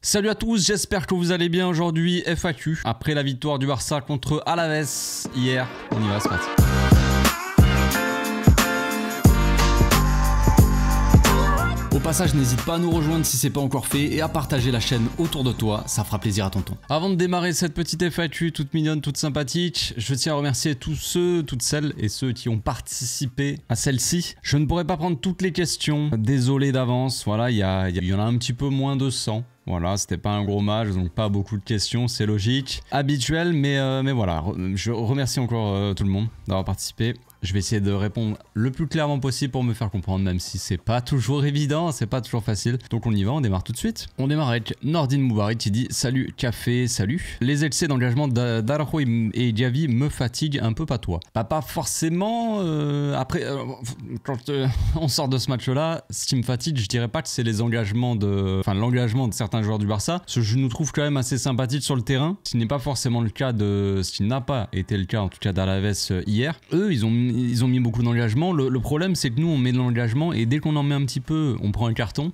Salut à tous, j'espère que vous allez bien aujourd'hui. FAQ, après la victoire du Barça contre Alaves hier, on y va, c'est parti. Au passage, n'hésite pas à nous rejoindre si c'est pas encore fait et à partager la chaîne autour de toi, ça fera plaisir à tonton. Avant de démarrer cette petite FAQ toute mignonne, toute sympathique, je tiens à remercier tous ceux, toutes celles et ceux qui ont participé à celle-ci. Je ne pourrai pas prendre toutes les questions, désolé d'avance, voilà, il y en a un petit peu moins de 100. Voilà, c'était pas un gros match, donc pas beaucoup de questions, c'est logique. Habituel, mais voilà, je remercie encore tout le monde d'avoir participé. Je vais essayer de répondre le plus clairement possible pour me faire comprendre, même si c'est pas toujours évident, c'est pas toujours facile. Donc on y va, on démarre tout de suite. On démarre avec Nordin Moubarak qui dit « Salut café, salut. Les excès d'engagement d'Araujo et Diaby me fatiguent un peu, pas toi ?» Pas forcément. Après, quand on sort de ce match-là, ce qui me fatigue, je dirais pas que c'est les engagements l'engagement de certains joueurs du Barça. Ce que je nous trouve quand même assez sympathique sur le terrain, ce qui n'est pas forcément le cas ce qui n'a pas été le cas en tout cas d'Alaves hier. Eux, ils ont mis beaucoup d'engagement. Le problème, c'est que nous, on met de l'engagement et dès qu'on en met un petit peu, on prend un carton.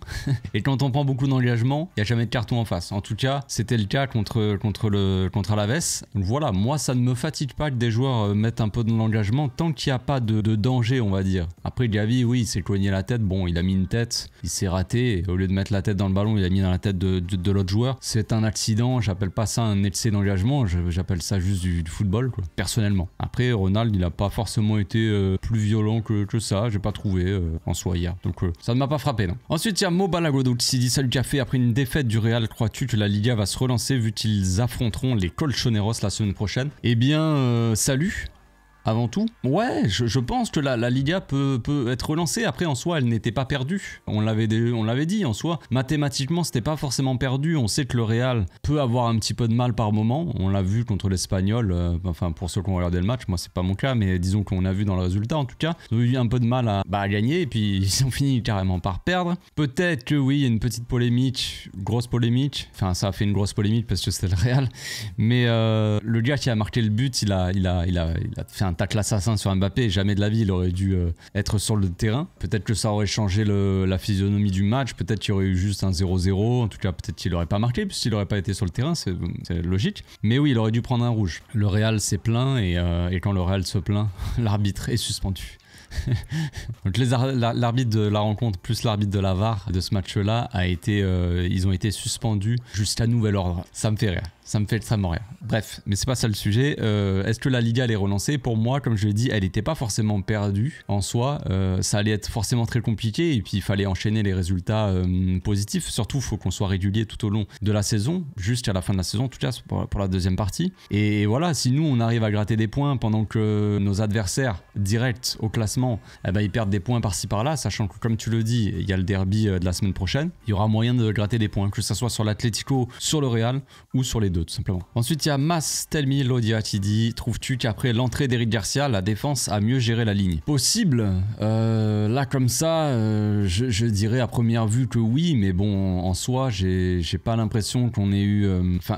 Et quand on prend beaucoup d'engagement, il n'y a jamais de carton en face. En tout cas, c'était le cas contre Alaves. Donc voilà, moi, ça ne me fatigue pas que des joueurs mettent un peu de l'engagement tant qu'il n'y a pas de danger, on va dire. Après, Gavi, oui, il s'est cogné la tête. Bon, il a mis une tête, il s'est raté. Et au lieu de mettre la tête dans le ballon, il a mis dans la tête de l'autre joueur. C'est un accident. J'appelle pas ça un excès d'engagement. J'appelle ça juste du football, quoi, personnellement. Après, Ronald, il n'a pas forcément été plus violent que ça, j'ai pas trouvé en soi hier, donc ça ne m'a pas frappé, non. Ensuite il y a Mo Balagodo qui dit « Salut café, après une défaite du Real, crois-tu que la Liga va se relancer vu qu'ils affronteront les Colchoneros la semaine prochaine ?» Eh bien salut. Avant tout, ouais, je pense que la Liga peut être relancée. Après, en soi, elle n'était pas perdue. On l'avait dit, en soi. Mathématiquement, c'était pas forcément perdu. On sait que le Real peut avoir un petit peu de mal par moment. On l'a vu contre l'Espagnol. Enfin, pour ceux qui ont regardé le match, moi, c'est pas mon cas, mais disons qu'on a vu dans le résultat, en tout cas. Ils ont eu un peu de mal à gagner, et puis ils ont fini carrément par perdre. Peut-être que oui, il y a une petite polémique, grosse polémique. Enfin, ça a fait une grosse polémique parce que c'était le Real. Mais le gars qui a marqué le but, il a fait un tacle assassin sur Mbappé, et jamais de la vie il aurait dû être sur le terrain. Peut-être que ça aurait changé la physionomie du match, peut-être qu'il y aurait eu juste un 0-0, en tout cas peut-être qu'il n'aurait pas marqué puisqu'il n'aurait pas été sur le terrain, c'est logique. Mais oui, il aurait dû prendre un rouge. Le Real s'est plaint et quand le Real se plaint, l'arbitre est suspendu. Donc l'arbitre de la rencontre plus l'arbitre de la VAR de ce match-là ils ont été suspendus jusqu'à nouvel ordre. Ça me fait rire. Ça me fait extrêmement rire. Bref, mais c'est pas ça le sujet. Est-ce que la Liga allait relancer? Pour moi, comme je l'ai dit, elle n'était pas forcément perdue en soi. Ça allait être forcément très compliqué et puis il fallait enchaîner les résultats positifs. Surtout, il faut qu'on soit régulier tout au long de la saison, jusqu'à la fin de la saison, en tout cas pour la deuxième partie. Et voilà, si nous, on arrive à gratter des points pendant que nos adversaires directs au classement, ils perdent des points par-ci par-là, sachant que, comme tu le dis, il y a le derby de la semaine prochaine, il y aura moyen de gratter des points, que ce soit sur l'Atlético, sur le Real ou sur les deux, tout simplement. Ensuite, il y a Mas Telmi Lodia qui dit « Trouves-tu qu'après l'entrée d'Eric Garcia, la défense a mieux géré la ligne ?» Possible. Là, comme ça, je dirais à première vue que oui, mais bon, en soi, j'ai pas l'impression qu'on ait eu...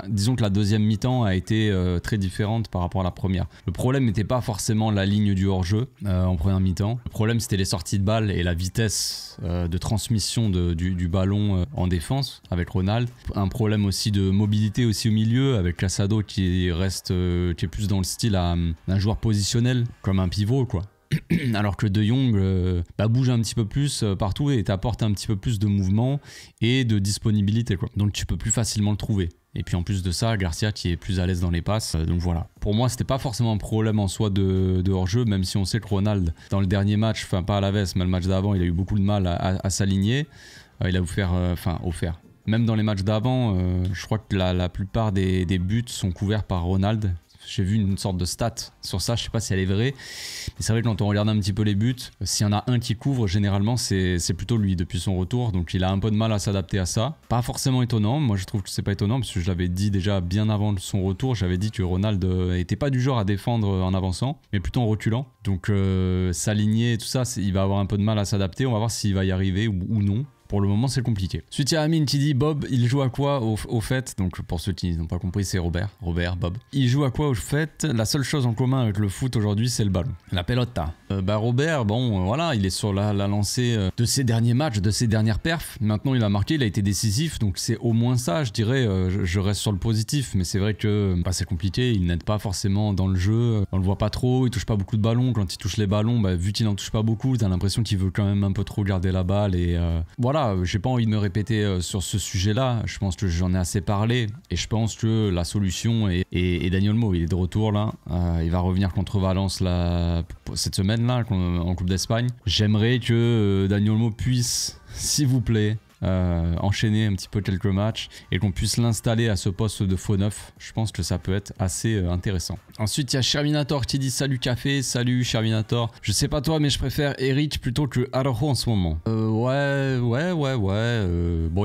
disons que la deuxième mi-temps a été très différente par rapport à la première. Le problème n'était pas forcément la ligne du hors-jeu en première mi-temps. Le problème, c'était les sorties de balles et la vitesse de transmission du ballon en défense avec Ronald. Un problème aussi de mobilité aussi au milieu avec Casado qui est plus dans le style d'un joueur positionnel comme un pivot, quoi. Alors que De Jong bouge un petit peu plus partout et t'apporte un petit peu plus de mouvement et de disponibilité, quoi. Donc tu peux plus facilement le trouver. Et puis en plus de ça, Garcia qui est plus à l'aise dans les passes. Donc voilà. Pour moi, c'était pas forcément un problème en soi de hors-jeu, même si on sait que Ronald, dans le dernier match, enfin pas à Alaves, mais le match d'avant, il a eu beaucoup de mal à s'aligner. Il a offert. Même dans les matchs d'avant, je crois que la plupart des buts sont couverts par Ronald. J'ai vu une sorte de stat sur ça, je sais pas si elle est vraie. Mais c'est vrai que quand on regarde un petit peu les buts, s'il y en a un qui couvre, généralement c'est plutôt lui depuis son retour. Donc il a un peu de mal à s'adapter à ça. Pas forcément étonnant, moi je trouve que c'est pas étonnant parce que je l'avais dit déjà bien avant son retour. J'avais dit que Ronald était pas du genre à défendre en avançant, mais plutôt en reculant. Donc s'aligner et tout ça, il va avoir un peu de mal à s'adapter. On va voir s'il va y arriver ou non. pour le moment c'est compliqué. Ensuite il y a Amine qui dit Bob il joue à quoi au fait, donc pour ceux qui n'ont pas compris c'est Robert, Bob. Il joue à quoi au fait? La seule chose en commun avec le foot aujourd'hui c'est le ballon, la pelota. Robert, bon voilà, il est sur la lancée de ses derniers matchs, de ses dernières perfs. Maintenant il a marqué, il a été décisif, donc c'est au moins ça je dirais. Je reste sur le positif, mais c'est vrai que c'est compliqué, il n'aide pas forcément dans le jeu, on le voit pas trop, il touche pas beaucoup de ballons. Quand il touche les ballons, vu qu'il en touche pas beaucoup, t'as l'impression qu'il veut quand même un peu trop garder la balle et voilà, j'ai pas envie de me répéter sur ce sujet là, je pense que j'en ai assez parlé et je pense que la solution est Dani Olmo. Il est de retour là, il va revenir contre Valence là, cette semaine là en Coupe d'Espagne. J'aimerais que Dani Olmo puisse, s'il vous plaît, enchaîner un petit peu quelques matchs et qu'on puisse l'installer à ce poste de faux neuf. Je pense que ça peut être assez intéressant. Ensuite il y a Sherminator qui dit salut café, salut Sherminator. Je sais pas toi mais je préfère Eric plutôt que Araujo en ce moment. Bon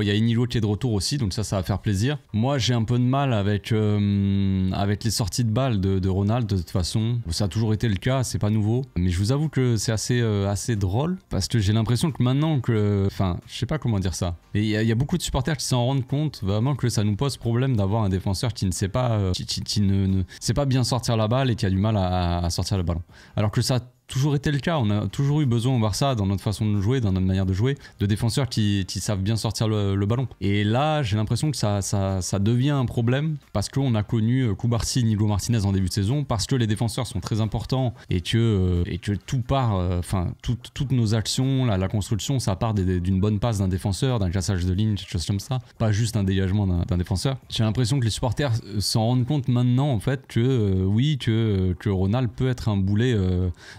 il y a Inigo qui est de retour aussi, donc ça va faire plaisir. Moi j'ai un peu de mal avec les sorties de balles de Ronald. De toute façon ça a toujours été le cas, c'est pas nouveau, mais je vous avoue que c'est assez drôle parce que j'ai l'impression que maintenant que, enfin je sais pas comment dire ça, mais il y a beaucoup de supporters qui s'en rendent compte vraiment que ça nous pose problème d'avoir un défenseur qui ne sait pas qui ne sait pas bien sortir la balle et qui a du mal à sortir le ballon, alors que ça a toujours été le cas. On a toujours eu besoin au Barça, dans notre façon de jouer, dans notre manière de jouer, de défenseurs qui savent bien sortir le ballon. Et là, j'ai l'impression que ça devient un problème parce qu'on a connu Cubarsí, Nigo Martinez en début de saison, parce que les défenseurs sont très importants et que tout part, toutes nos actions, la construction, ça part d'une bonne passe d'un défenseur, d'un cassage de ligne, quelque chose comme ça, pas juste un dégagement d'un défenseur. J'ai l'impression que les supporters s'en rendent compte maintenant en fait que Ronald peut être un boulet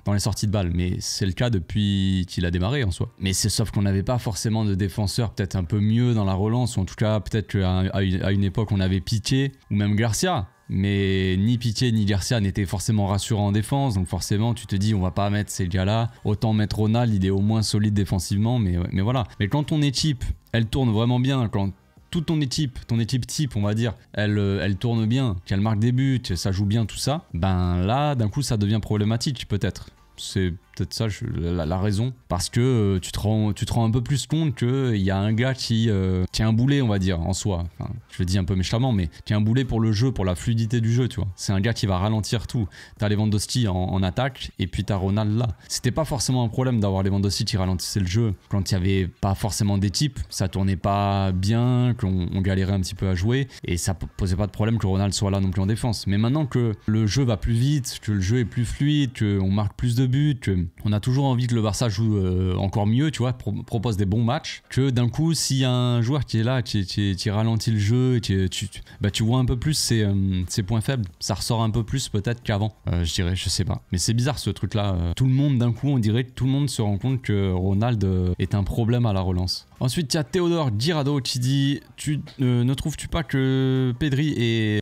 dans les sorties de balle, mais c'est le cas depuis qu'il a démarré en soi. Mais c'est sauf qu'on n'avait pas forcément de défenseurs peut-être un peu mieux dans la relance, ou en tout cas peut-être qu'à une époque on avait Piqué ou même Garcia. Mais ni Piqué ni Garcia n'étaient forcément rassurants en défense, donc forcément tu te dis on va pas mettre ces gars-là, autant mettre Ronald, il est au moins solide défensivement, mais voilà. Mais quand ton équipe, elle tourne vraiment bien, quand toute ton équipe type on va dire, elle tourne bien, qu'elle marque des buts, ça joue bien tout ça, là d'un coup ça devient problématique peut-être. C'est peut-être ça la raison, parce que tu te rends un peu plus compte qu'il y a un gars qui est un boulet on va dire en soi, enfin, je le dis un peu méchamment, mais qui est un boulet pour le jeu, pour la fluidité du jeu, tu vois. C'est un gars qui va ralentir tout. T'as Lewandowski en attaque et puis t'as Ronald là. C'était pas forcément un problème d'avoir Lewandowski qui ralentissait le jeu quand il y avait pas forcément d'équipe, ça tournait pas bien, qu'on galérait un petit peu à jouer et ça posait pas de problème que Ronald soit là non plus en défense. Mais maintenant que le jeu va plus vite, que le jeu est plus fluide, qu'on marque plus de buts, on a toujours envie que le Barça joue encore mieux, tu vois, propose des bons matchs, que d'un coup s'il y a un joueur qui est là, qui ralentit le jeu, tu vois un peu plus ses points faibles, ça ressort un peu plus peut-être qu'avant, je dirais, je sais pas. Mais c'est bizarre ce truc là, tout le monde d'un coup, on dirait que tout le monde se rend compte que Ronald est un problème à la relance. Ensuite il y a Théodore Girado qui dit ne trouves-tu pas que Pedri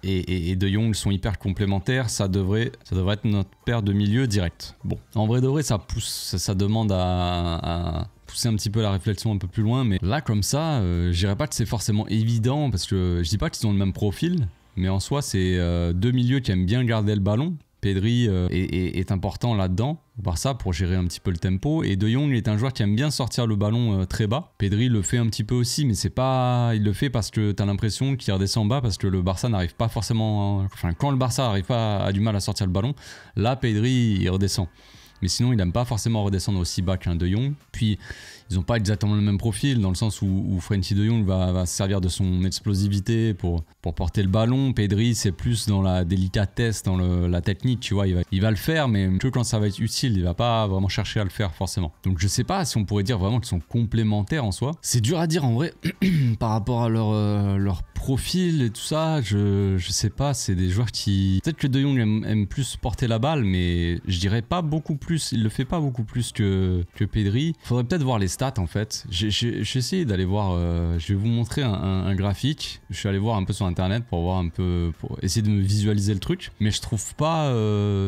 et De Jong sont hyper complémentaires, ça devrait être notre paire de milieu direct. Bon, en vrai de vrai ça demande à pousser un petit peu la réflexion un peu plus loin, mais là comme ça je dirais pas que c'est forcément évident, parce que je dis pas qu'ils ont le même profil, mais en soi c'est deux milieux qui aiment bien garder le ballon. Pedri est important là-dedans, par ça, pour gérer un petit peu le tempo, et De Jong est un joueur qui aime bien sortir le ballon très bas. Pedri le fait un petit peu aussi, mais c'est pas, il le fait parce que t'as l'impression qu'il redescend bas, parce que le Barça n'arrive pas forcément, enfin quand le Barça a du mal à sortir le ballon, là Pedri il redescend. Mais sinon il n'aime pas forcément redescendre aussi bas qu'un De Jong. Puis ils n'ont pas exactement le même profil, dans le sens où Frenkie De Jong va se servir de son explosivité pour porter le ballon. Pedri c'est plus dans la délicatesse, dans la technique, tu vois, il va le faire, mais que quand ça va être utile, il va pas vraiment chercher à le faire forcément. Donc je sais pas si on pourrait dire vraiment qu'ils sont complémentaires en soi. C'est dur à dire en vrai par rapport à leur profil et tout ça, je sais pas, c'est des joueurs qui... Peut-être que De Jong aime plus porter la balle, mais je dirais pas beaucoup plus, il le fait pas beaucoup plus que Pedri. Faudrait peut-être voir les stats en fait. J'ai essayé d'aller voir, je vais vous montrer un graphique, je suis allé voir un peu sur internet pour voir un peu, pour essayer de me visualiser le truc, mais je trouve pas,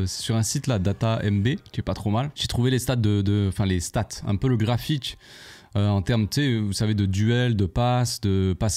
c'est sur un site là, DataMB, qui est pas trop mal, j'ai trouvé les stats enfin les stats, un peu le graphique en termes, tu sais, vous savez, de duel, de passes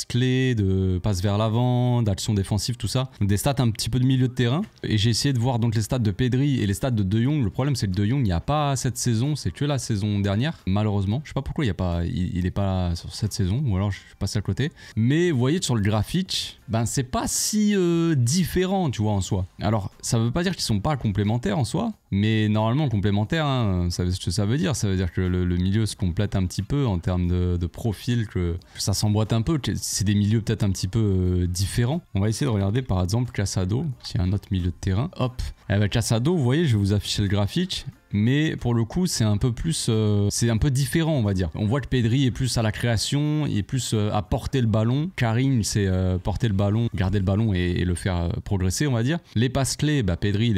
clés, de passes vers l'avant, d'action défensive, tout ça. Des stats un petit peu de milieu de terrain. Et j'ai essayé de voir donc les stats de Pedri et les stats de De Jong. Le problème, c'est que De Jong, il n'y a pas cette saison, c'est que la saison dernière, malheureusement. Je sais pas pourquoi il est pas sur cette saison, ou alors je suis passé à côté. Mais vous voyez, sur le graphique, ben c'est pas si différent, tu vois, en soi. Alors, ça veut pas dire qu'ils sont pas complémentaires en soi, mais normalement complémentaires, hein, ça veut dire que le milieu se complète un petit peu en termes de profil, que ça s'emboîte un peu, que c'est des milieux peut-être un petit peu différents. On va essayer de regarder par exemple Casado, s'il y a un autre milieu de terrain. Hop, avec Casado, vous voyez, je vais vous afficher le graphique. Mais pour le coup, c'est un peu plus, c'est un peu différent, on va dire. On voit que Pedri est plus à la création, il est plus à porter le ballon. Karim, c'est porter le ballon, garder le ballon et le faire progresser, on va dire. Les passes clés, bah, Pedri,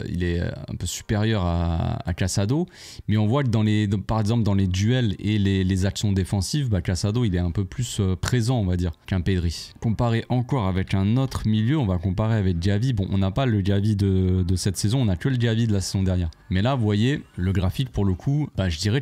il est un peu supérieur à Casado. Mais on voit que par exemple, dans les duels et les actions défensives, bah, Casado, il est un peu plus présent, on va dire, qu'un Pedri. Comparé encore avec un autre milieu, on va comparer avec Diaby. Bon, on n'a pas le Diaby de cette saison, on n'a que le Diaby de la saison dernière. Mais là, vous voyez, le graphique pour le coup, bah, je dirais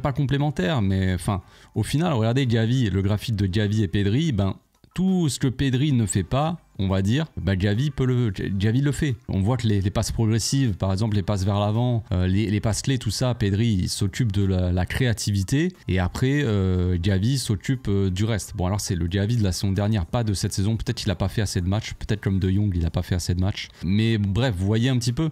pas complémentaire, mais enfin, au final, regardez Diaby, le graphique de Diaby et Pedri, ben, tout ce que Pedri ne fait pas, on va dire, bah Diaby le fait. On voit que les passes progressives, par exemple les passes vers l'avant, les passes clés, tout ça, Pedri il s'occupe de la créativité et après Diaby s'occupe du reste. Bon alors c'est le Diaby de la saison dernière, pas de cette saison, peut-être qu'il n'a pas fait assez de matchs, peut-être comme De Jong il n'a pas fait assez de matchs. Mais bref, vous voyez un petit peu.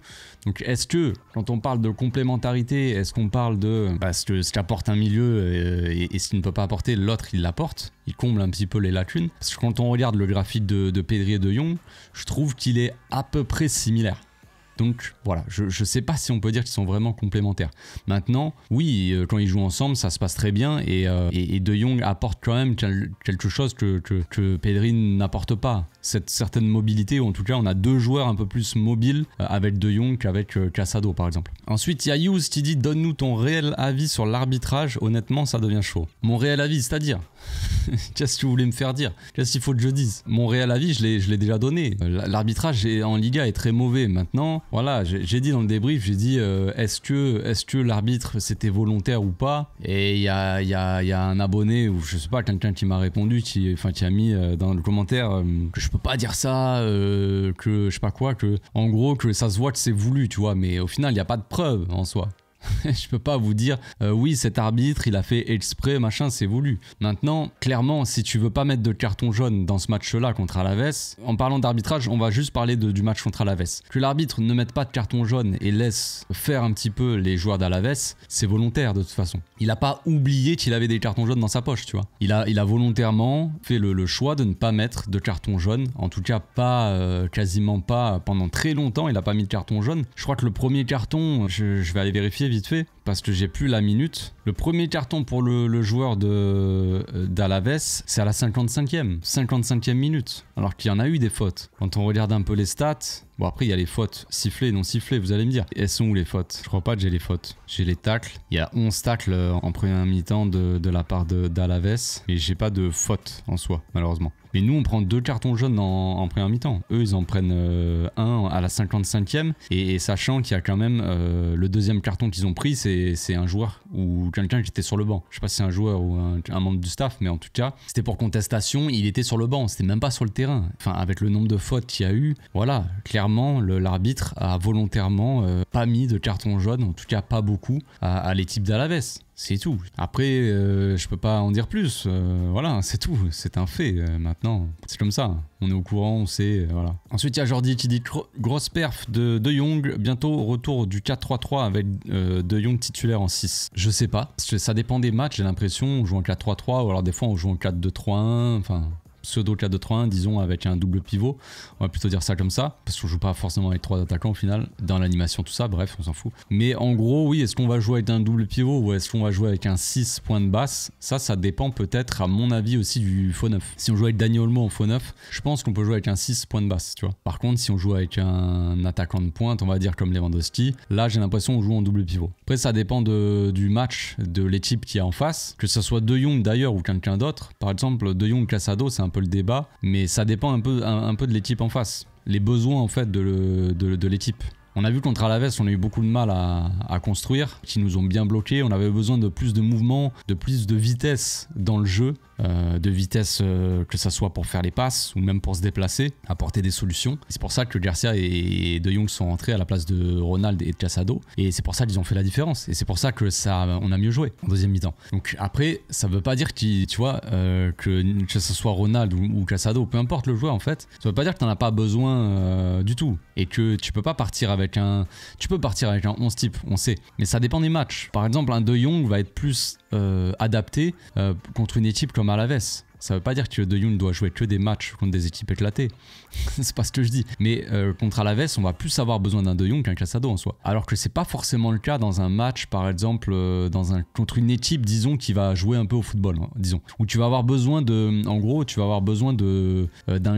Donc est-ce que quand on parle de complémentarité, est-ce qu'on parle de ce qu'apporte un milieu et ce qu'il ne peut pas apporter, l'autre il l'apporte, il comble un petit peu les lacunes. Parce que quand on regarde le graphique de Pedri et De Jong, je trouve qu'il est à peu près similaire. Donc voilà, je sais pas si on peut dire qu'ils sont vraiment complémentaires. Maintenant, oui, quand ils jouent ensemble, ça se passe très bien et De Jong apporte quand même quelque chose que Pedri n'apporte pas. Cette certaine mobilité, ou en tout cas on a deux joueurs un peu plus mobiles avec De Jong qu'avec Casado par exemple. Ensuite il y a Yous qui dit donne-nous ton réel avis sur l'arbitrage, honnêtement ça devient chaud. Mon réel avis, c'est-à-dire qu'est-ce que vous voulez me faire dire? Qu'est-ce qu'il faut que je dise? Mon réel avis, je l'ai déjà donné. L'arbitrage en Liga est très mauvais. Maintenant, voilà, j'ai dit dans le débrief, j'ai dit est-ce que l'arbitre c'était volontaire ou pas? Et il y a un abonné ou je sais pas, quelqu'un qui m'a répondu, qui a mis dans le commentaire que je peux pas dire ça, que je sais pas quoi, que en gros que ça se voit que c'est voulu, tu vois, mais au final il n'y a pas de preuve en soi. Je peux pas vous dire oui cet arbitre il a fait exprès machin, c'est voulu. Maintenant clairement si tu veux pas mettre de carton jaune dans ce match là contre Alaves, en parlant d'arbitrage on va juste parler du match contre Alaves, que l'arbitre ne mette pas de carton jaune et laisse faire un petit peu les joueurs d'Alaves, c'est volontaire de toute façon. Il a pas oublié qu'il avait des cartons jaunes dans sa poche, tu vois. Il a volontairement fait le choix de ne pas mettre de carton jaune, en tout cas pas quasiment pas pendant très longtemps. Il a pas mis de carton jaune. Je crois que le premier carton, je vais aller vérifier vite fait parce que j'ai plus la minute. Le premier carton pour le joueur d'Alaves, c'est à la 55e minute, alors qu'il y en a eu des fautes. Quand on regarde un peu les stats, bon après il y a les fautes sifflées, non sifflées, vous allez me dire. Elles sont où les fautes? Je crois pas que j'ai les fautes. J'ai les tacles. Il y a 11 tacles en première mi-temps de la part d'Alaves, mais j'ai pas de faute en soi, malheureusement. Mais nous on prend 2 cartons jaunes en première mi-temps. Eux ils en prennent un à la 55e et sachant qu'il y a quand même le deuxième carton qu'ils ont pris, c'est un joueur ou quelqu'un qui était sur le banc. Je sais pas si c'est un joueur ou un membre du staff, mais en tout cas c'était pour contestation, il était sur le banc, c'était même pas sur le terrain. Enfin avec le nombre de fautes qu'il y a eu, voilà, clairement l'arbitre a volontairement pas mis de carton jaune, en tout cas pas beaucoup, à l'équipe d'Alaves. C'est tout. Après, je peux pas en dire plus. Voilà, c'est tout. C'est un fait. Maintenant, c'est comme ça. On est au courant, on sait. Voilà. Ensuite, il y a Jordi qui dit grosse perf de Jong. Bientôt retour du 4-3-3 avec De Jong titulaire en 6. Je sais pas. Parce que ça dépend des matchs. J'ai l'impression on joue en 4-3-3 ou alors des fois on joue en 4-2-3-1. Enfin. Pseudo 4-2-3-1, disons, avec un double pivot. On va plutôt dire ça comme ça, parce qu'on joue pas forcément avec 3 attaquants au final, dans l'animation, tout ça, bref, on s'en fout. Mais en gros, oui, est-ce qu'on va jouer avec un double pivot ou est-ce qu'on va jouer avec un 6 point de basse? Ça dépend peut-être, à mon avis, aussi du faux 9. Si on joue avec Dani Olmo en faux 9, je pense qu'on peut jouer avec un 6 point de basse, tu vois. Par contre, si on joue avec un attaquant de pointe, on va dire comme Lewandowski, là, j'ai l'impression qu'on joue en double pivot. Après, ça dépend du match, de l'équipe qui est en face, que ce soit De Jong d'ailleurs ou quelqu'un d'autre. Par exemple, De Jong Casado, c'est un peu le débat, mais ça dépend un peu de l'équipe en face, les besoins en fait de l'équipe. On a vu contre Alaves, on a eu beaucoup de mal à construire, qui nous ont bien bloqués. On avait besoin de plus de mouvement, de plus de vitesse dans le jeu, de vitesse que ça soit pour faire les passes ou même pour se déplacer, apporter des solutions. C'est pour ça que Garcia et De Jong sont entrés à la place de Ronald et de Casado, et c'est pour ça qu'ils ont fait la différence. Et c'est pour ça que on a mieux joué en deuxième mi-temps. Donc après, ça veut pas dire que ce soit Ronald ou Casado, peu importe le joueur en fait, ça veut pas dire que t'en as pas besoin du tout, et que tu peux pas partir avec un 11 type, on sait, mais ça dépend des matchs. Par exemple, un De Jong va être plus adapté contre une équipe comme Alaves. Ça veut pas dire que De Jong doit jouer que des matchs contre des équipes éclatées. C'est pas ce que je dis. Mais contre Alaves, on va plus avoir besoin d'un De Jong qu'un Casado en soi. Alors que c'est pas forcément le cas dans un match, par exemple, contre une équipe, disons, qui va jouer un peu au football, hein, disons. Où tu vas avoir besoin d'un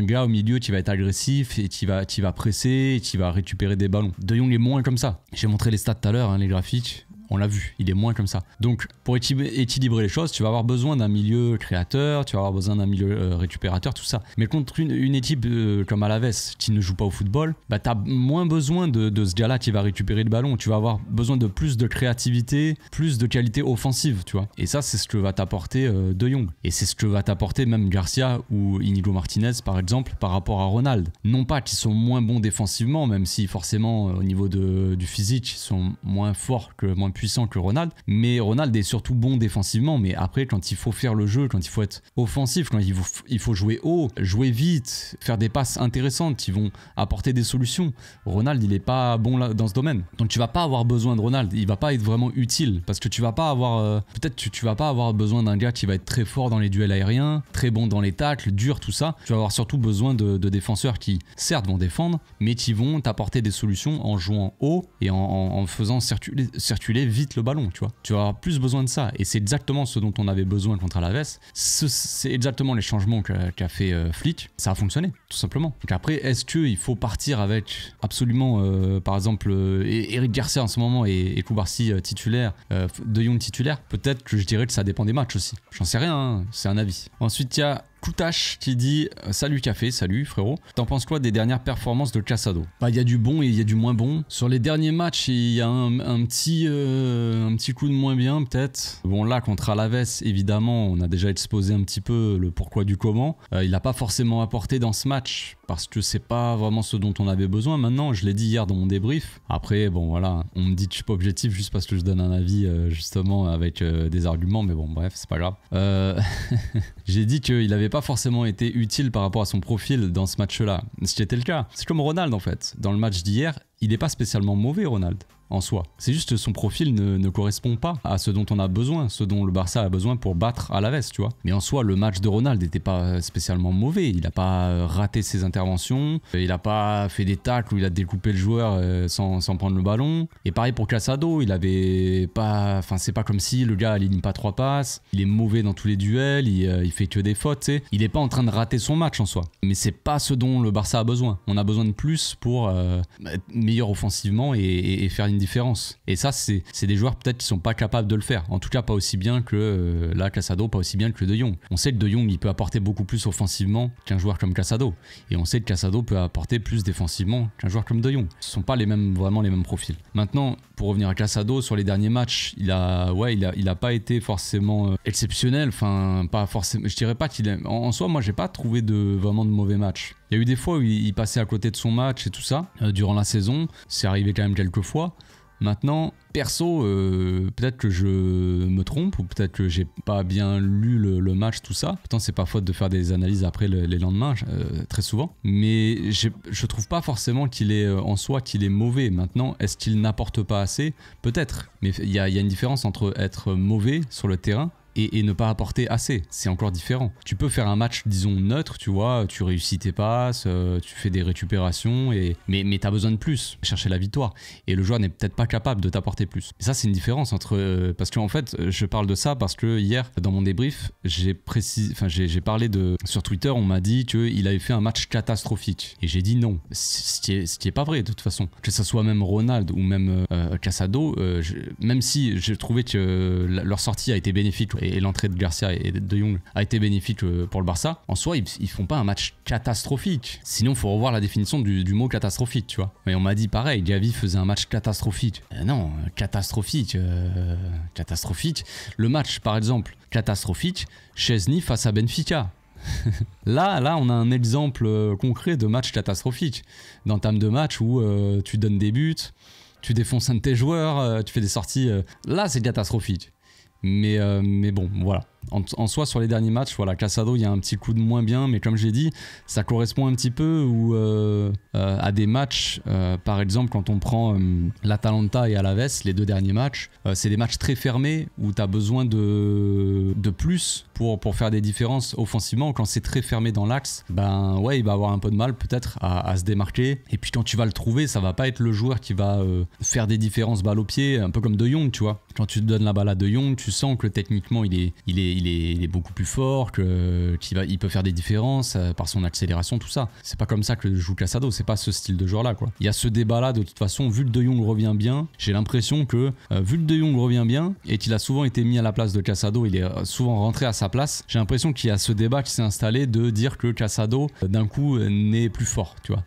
gars au milieu qui va être agressif et qui va presser et qui va récupérer des ballons. De Jong est moins comme ça. J'ai montré les stats tout à l'heure, hein, les graphiques. On l'a vu, il est moins comme ça. Donc, pour équilibrer les choses, tu vas avoir besoin d'un milieu créateur, tu vas avoir besoin d'un milieu récupérateur, tout ça. Mais contre une équipe comme Alaves, qui ne joue pas au football, bah, tu as moins besoin de ce gars-là qui va récupérer le ballon. Tu vas avoir besoin de plus de créativité, plus de qualité offensive, tu vois. Et ça, c'est ce que va t'apporter De Jong. Et c'est ce que va t'apporter même Garcia ou Inigo Martinez, par exemple, par rapport à Ronald. Non pas qu'ils sont moins bons défensivement, même si forcément, au niveau du physique, ils sont moins forts moins puissant que Ronald, mais Ronald est surtout bon défensivement. Mais après, quand il faut faire le jeu, quand il faut être offensif, quand il faut jouer haut, jouer vite, faire des passes intéressantes qui vont apporter des solutions, Ronald il est pas bon là, dans ce domaine. Donc tu vas pas avoir besoin de Ronald, il va pas être vraiment utile, parce que tu vas pas avoir peut-être tu vas pas avoir besoin d'un gars qui va être très fort dans les duels aériens, très bon dans les tacles, dur, tout ça. Tu vas avoir surtout besoin de défenseurs qui certes vont défendre, mais qui vont t'apporter des solutions en jouant haut et en faisant circuler vite le ballon, tu vois. Tu vas avoir plus besoin de ça, et c'est exactement ce dont on avait besoin contre Alaves. C'est exactement les changements qu'a fait Flick. Ça a fonctionné, tout simplement. Donc après, est-ce qu'il faut partir avec absolument, par exemple, Eric Garcia en ce moment et Koubarsi titulaire, De Jong titulaire? Peut-être que je dirais que ça dépend des matchs aussi. J'en sais rien, hein, c'est un avis. Ensuite, il y a Koutash qui dit salut Café, salut frérot. T'en penses quoi des dernières performances de Casado? Bah il y a du bon et il y a du moins bon. Sur les derniers matchs, il y a un petit coup de moins bien peut-être. Bon là contre Alaves, évidemment, on a déjà exposé un petit peu le pourquoi du comment. Il n'a pas forcément apporté dans ce match parce que c'est pas vraiment ce dont on avait besoin. Maintenant, je l'ai dit hier dans mon débrief. Après, bon voilà, on me dit que je suis pas objectif juste parce que je donne un avis justement avec des arguments, mais bon bref, c'est pas grave. J'ai dit qu'il avait pas forcément été utile par rapport à son profil dans ce match-là. Ce qui était le cas. C'est comme Ronald en fait. Dans le match d'hier, il n'est pas spécialement mauvais Ronald en soi. C'est juste que son profil ne correspond pas à ce dont on a besoin, ce dont le Barça a besoin pour battre Alaves, tu vois. Mais en soi, le match de Ronald n'était pas spécialement mauvais. Il n'a pas raté ses interventions, il n'a pas fait des tacles où il a découpé le joueur sans prendre le ballon. Et pareil pour Casado, il avait pas... Enfin, c'est pas comme si le gars aligne pas 3 passes, il est mauvais dans tous les duels, il fait que des fautes, tu sais. Il n'est pas en train de rater son match en soi. Mais c'est pas ce dont le Barça a besoin. On a besoin de plus pour être meilleur offensivement et faire une différence. Et ça, c'est des joueurs peut-être qui sont pas capables de le faire. En tout cas, pas aussi bien que Casado, pas aussi bien que De Jong. On sait que De Jong, il peut apporter beaucoup plus offensivement qu'un joueur comme Casado. Et on sait que Casado peut apporter plus défensivement qu'un joueur comme De Jong. Ce sont pas vraiment les mêmes profils. Maintenant, pour revenir à Casado, sur les derniers matchs, il a pas été forcément exceptionnel. Enfin, pas forcément. Je dirais pas qu'il est. En soi, moi, j'ai pas trouvé vraiment de mauvais matchs. Il y a eu des fois où il passait à côté de son match et tout ça, durant la saison. C'est arrivé quand même quelques fois. Maintenant, perso, peut-être que je me trompe ou peut-être que j'ai pas bien lu le match, tout ça. Pourtant, c'est pas faute de faire des analyses après les lendemains, très souvent. Mais je trouve pas forcément qu'il est en soi qu'il est mauvais. Maintenant, est-ce qu'il n'apporte pas assez? Peut-être. Mais il y a une différence entre être mauvais sur le terrain et ne pas apporter assez, c'est encore différent. Tu peux faire un match, disons, neutre, tu vois, tu réussis tes passes, tu fais des récupérations, mais tu as besoin de plus, chercher la victoire. Et le joueur n'est peut-être pas capable de t'apporter plus. Et ça, c'est une différence entre... parce qu'en fait, je parle de ça parce que hier, dans mon débrief, j'ai parlé sur Twitter, on m'a dit qu'il avait fait un match catastrophique. Et j'ai dit non, ce qui est pas vrai de toute façon. Que ça soit même Ronald ou même Casado, même si j'ai trouvé que leur sortie a été bénéfique et l'entrée de Garcia et de Jong a été bénéfique pour le Barça. En soi, ils font pas un match catastrophique. Sinon, faut revoir la définition du mot catastrophique, tu vois. Mais on m'a dit pareil, Gavi faisait un match catastrophique. Non, catastrophique. Catastrophique. Le match, par exemple, catastrophique, Szczęsny face à Benfica. Là, on a un exemple concret de match catastrophique. D'entame de match où tu donnes des buts, tu défonces un de tes joueurs, tu fais des sorties. Là, c'est catastrophique. Mais bon, voilà. En soi, sur les derniers matchs, voilà, Casado, il y a un petit coup de moins bien, mais comme j'ai dit, ça correspond un petit peu à des matchs, par exemple, quand on prend l'Atalanta et Alaves, les 2 derniers matchs, c'est des matchs très fermés où tu as besoin de plus pour faire des différences offensivement. Quand c'est très fermé dans l'axe, ben ouais, il va avoir un peu de mal peut-être à se démarquer. Et puis quand tu vas le trouver, ça va pas être le joueur qui va faire des différences balle au pied, un peu comme De Jong, tu vois. Quand tu te donnes la balle à De Jong, tu sens que techniquement il est beaucoup plus fort, qu'il peut faire des différences par son accélération, tout ça. C'est pas comme ça que joue Casado, c'est pas ce style de joueur là, quoi. Il y a ce débat là, de toute façon, vu que De Jong revient bien, j'ai l'impression que vu que De Jong revient bien et qu'il a souvent été mis à la place de Casado, il est souvent rentré à sa place, j'ai l'impression qu'il y a ce débat qui s'est installé de dire que Casado d'un coup n'est plus fort, tu vois.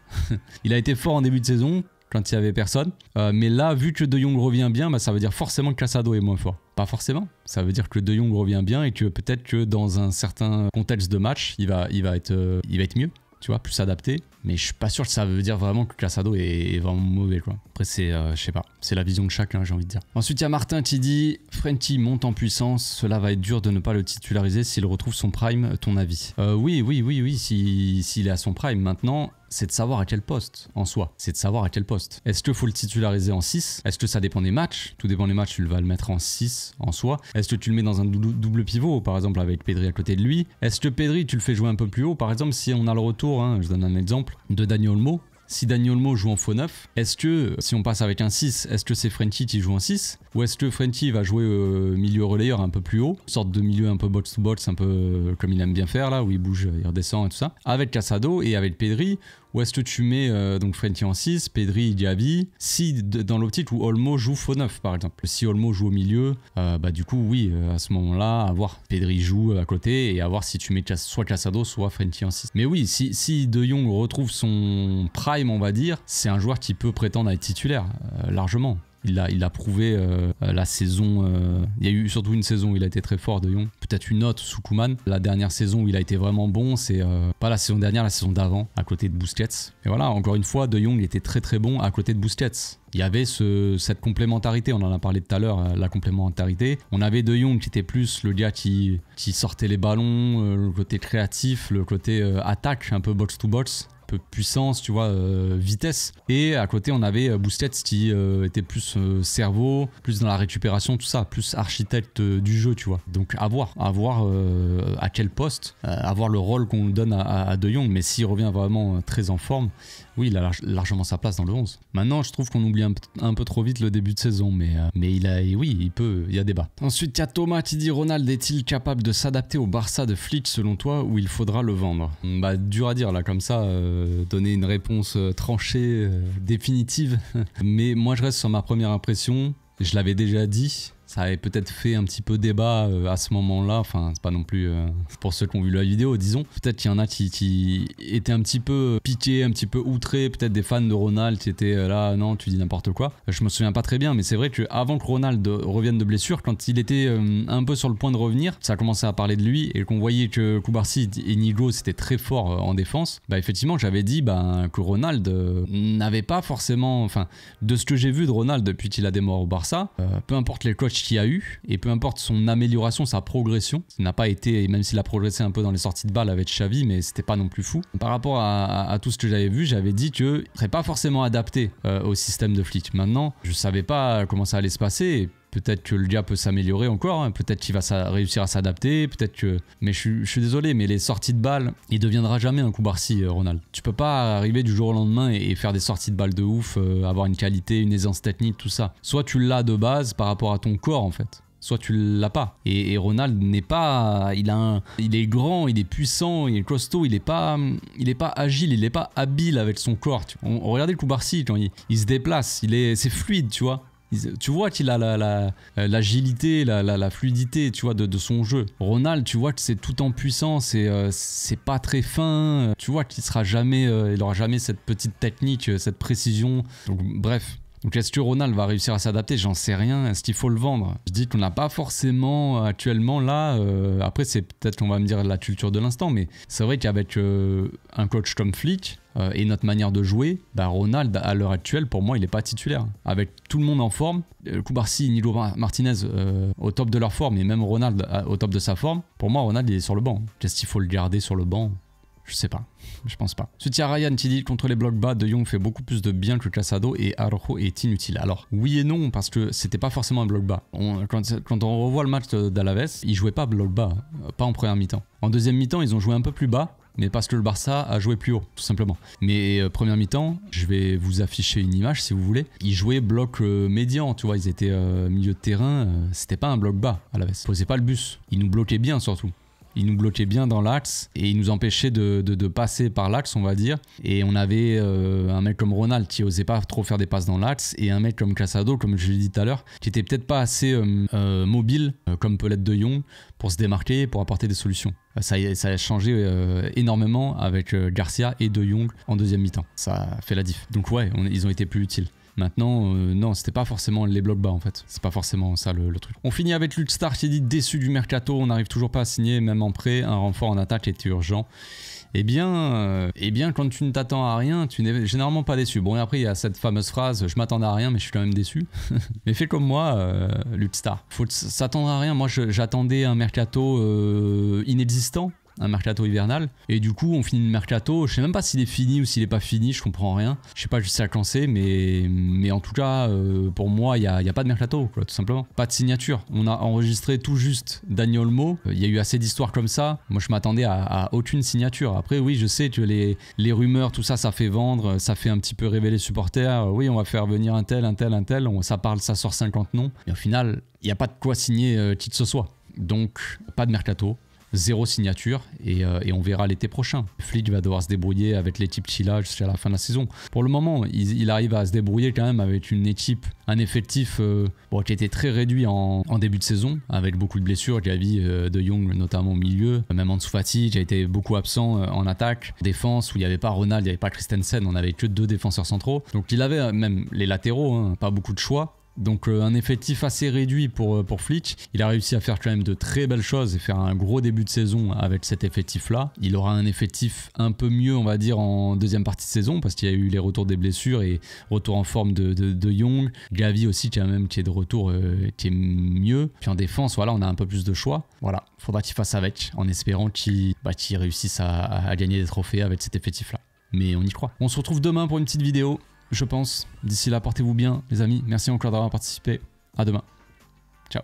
Il a été fort en début de saison quand il n'y avait personne, mais là, vu que De Jong revient bien, bah, ça veut dire forcément que Casado est moins fort. Pas forcément, ça veut dire que De Jong revient bien et que peut-être que dans un certain contexte de match, il va être mieux, tu vois, plus adapté. Mais je suis pas sûr que ça veut dire vraiment que Casado est vraiment mauvais, quoi. Après, c'est, je sais pas, c'est la vision de chacun, j'ai envie de dire. Ensuite, il y a Martin qui dit « Frenkie monte en puissance, cela va être dur de ne pas le titulariser s'il retrouve son prime, ton avis ?» Oui, s'il est à son prime. Maintenant, c'est de savoir à quel poste, en soi. C'est de savoir à quel poste. Est-ce qu'il faut le titulariser en 6? Est-ce que ça dépend des matchs? Tout dépend des matchs, tu vas le mettre en 6 en soi. Est-ce que tu le mets dans un double pivot, par exemple, avec Pedri à côté de lui? Est-ce que Pedri, tu le fais jouer un peu plus haut? Par exemple, si on a le retour, hein, je donne un exemple, de Dani Olmo. Si Dani Olmo joue en faux 9, est-ce que, si on passe avec un 6, est-ce que c'est Frenkie qui joue en 6? Ou est-ce que Frenkie va jouer milieu relayeur un peu plus haut, une sorte de milieu un peu box-to-box, un peu comme il aime bien faire là, où il bouge, il redescend et tout ça, avec Casado et avec Pedri? Ou est-ce que tu mets donc Frenkie en 6, Pedri, Gavi, si dans l'optique où Olmo joue faux 9 par exemple. Si Olmo joue au milieu, bah du coup oui, à ce moment-là, à voir Pedri joue à côté et à voir si tu mets soit Casado, soit Frenkie en 6. Mais oui, si De Jong retrouve son prime, on va dire, c'est un joueur qui peut prétendre à être titulaire, largement. Il l'a prouvé la saison. Il y a eu surtout une saison où il a été très fort, De Jong. Peut-être une autre sous Koeman. La dernière saison où il a été vraiment bon, c'est pas la saison dernière, la saison d'avant, à côté de Busquets. Et voilà, encore une fois, De Jong était très très bon à côté de Busquets. Il y avait cette complémentarité, on en a parlé tout à l'heure, la complémentarité. On avait De Jong qui était plus le gars qui sortait les ballons, le côté créatif, le côté attaque, un peu box-to-box. Peu puissance, tu vois, vitesse. Et à côté, on avait Busquets qui était plus cerveau, plus dans la récupération, tout ça, plus architecte du jeu, tu vois. Donc à voir à quel poste, à voir le rôle qu'on donne à De Jong. Mais s'il revient vraiment très en forme, oui, il a largement sa place dans le 11. Maintenant, je trouve qu'on oublie un peu trop vite le début de saison, mais il y a débat. Ensuite, il y a Thomas qui dit « Ronald est-il capable de s'adapter au Barça de Flick selon toi, ou il faudra le vendre ?» Bah, dur à dire là, comme ça, donner une réponse tranchée, définitive. Mais moi, je reste sur ma première impression. Je l'avais déjà dit. Ça avait peut-être fait un petit peu débat à ce moment-là. Enfin, c'est pas non plus pour ceux qui ont vu la vidéo, disons. Peut-être qu'il y en a qui étaient un petit peu piqués, un petit peu outrés. Peut-être des fans de Ronald qui étaient là, non, tu dis n'importe quoi. Je me souviens pas très bien, mais c'est vrai qu'avant que Ronald revienne de blessure, quand il était un peu sur le point de revenir, ça a commencé à parler de lui et qu'on voyait que Cubarsí et Nigo c'était très fort en défense. Bah effectivement, j'avais dit que Ronald n'avait pas forcément, enfin, de ce que j'ai vu de Ronald depuis qu'il a démarré au Barça, peu importe les coachs qu'il a eu et peu importe son amélioration, sa progression, ça n'a pas été, même s'il a progressé un peu dans les sorties de balle avec Xavi, mais c'était pas non plus fou. Par rapport à tout ce que j'avais vu, j'avais dit qu'il ne serait pas forcément adapté au système de Flick. Maintenant, je savais pas comment ça allait se passer. Et peut-être que le gars peut s'améliorer encore, hein. Peut-être qu'il va réussir à s'adapter, peut-être que... Mais je suis désolé, mais les sorties de balles, il deviendra jamais un Cubarsí, Ronald. Tu peux pas arriver du jour au lendemain et faire des sorties de balles de ouf, avoir une qualité, une aisance technique, tout ça. Soit tu l'as de base par rapport à ton corps, en fait. Soit tu l'as pas. Et Ronald n'est pas... Il est grand, il est puissant, il est costaud, il est pas agile, il est pas habile avec son corps. Regardez le Cubarsí quand il se déplace, c'est fluide, tu vois. Tu vois qu'il a l'agilité, la fluidité, tu vois, de son jeu. Ronald, tu vois que c'est tout en puissance et c'est pas très fin. Tu vois qu'il sera jamais, il aura jamais cette petite technique, cette précision. Donc, bref. Donc est-ce que Ronald va réussir à s'adapter? J'en sais rien. Est-ce qu'il faut le vendre? Je dis qu'on n'a pas forcément actuellement là. Après c'est peut-être qu'on va me dire la culture de l'instant, mais c'est vrai qu'avec un coach comme Flick et notre manière de jouer, bah Ronald à l'heure actuelle pour moi il n'est pas titulaire. Avec tout le monde en forme, Cubarsí, Nico Martinez au top de leur forme et même Ronald au top de sa forme, pour moi Ronald il est sur le banc. Qu'est-ce qu'il faut le garder sur le banc? Je sais pas, je pense pas. Ensuite, il y a Ryan qui dit contre les blocs bas, De Jong fait beaucoup plus de bien que Casado et Araujo est inutile. Alors, oui et non, parce que c'était pas forcément un bloc bas. Quand on revoit le match d'Alaves, ils jouaient pas bloc bas, pas en première mi-temps. En deuxième mi-temps, ils ont joué un peu plus bas, mais parce que le Barça a joué plus haut, tout simplement. Mais première mi-temps, je vais vous afficher une image si vous voulez. Ils jouaient bloc médian, tu vois, ils étaient milieu de terrain, c'était pas un bloc bas, Alaves. Ils posaient pas le bus, ils nous bloquaient bien surtout. Il nous bloquait bien dans l'axe et il nous empêchait de passer par l'axe, on va dire. Et on avait un mec comme Ronald qui osait pas trop faire des passes dans l'axe et un mec comme Casado, comme je l'ai dit tout à l'heure, qui était peut-être pas assez mobile, comme peut l'être De Jong, pour se démarquer, pour apporter des solutions. Ça a changé énormément avec Garcia et De Jong en deuxième mi-temps. Ça a fait la diff. Donc ouais, ils ont été plus utiles. Maintenant, non, c'était pas forcément les blocs bas en fait. C'est pas forcément ça le truc. On finit avec Luke Star qui dit déçu du mercato, on n'arrive toujours pas à signer, même en prêt, un renfort en attaque était urgent. Eh bien, quand tu ne t'attends à rien, tu n'es généralement pas déçu. Bon, et après, il y a cette fameuse phrase, je m'attendais à rien, mais je suis quand même déçu. Mais fais comme moi, Luke Star. Faut s'attendre à rien. Moi, j'attendais un mercato inexistant. Un mercato hivernal et du coup on finit le mercato, je sais même pas s'il est fini ou s'il est pas fini, je comprends rien, je sais pas jusqu'à quand c'est, mais en tout cas pour moi il y a pas de mercato quoi, tout simplement, pas de signature. On a enregistré tout juste Dani Olmo, il y a eu assez d'histoires comme ça, moi je m'attendais à aucune signature. Après oui je sais que les rumeurs tout ça fait vendre, ça fait un petit peu rêver les supporters, oui on va faire venir un tel, ça sort 50 noms, mais au final il n'y a pas de quoi signer qui que ce soit, donc pas de mercato. Zéro signature et on verra l'été prochain. Flick va devoir se débrouiller avec l'équipe Chila jusqu'à la fin de la saison. Pour le moment, il arrive à se débrouiller quand même avec une équipe, un effectif qui était très réduit en début de saison, avec beaucoup de blessures. Gavi, De Jong notamment au milieu, même Ansu Fati qui a été beaucoup absent en attaque, défense où il n'y avait pas Ronald, il n'y avait pas Christensen, on n'avait que 2 défenseurs centraux. Donc il avait même les latéraux, pas beaucoup de choix. Donc un effectif assez réduit pour Flick. Il a réussi à faire quand même de très belles choses et faire un gros début de saison avec cet effectif-là. Il aura un effectif un peu mieux, on va dire, en deuxième partie de saison parce qu'il y a eu les retours des blessures et retour en forme de Jong. Gavi aussi qui est de retour, qui est mieux. Puis en défense, voilà, on a un peu plus de choix. Voilà, faudra qu'il fasse avec en espérant qu'il réussisse à gagner des trophées avec cet effectif-là. Mais on y croit. On se retrouve demain pour une petite vidéo. Je pense. D'ici là, portez-vous bien, les amis. Merci encore d'avoir participé. À demain. Ciao.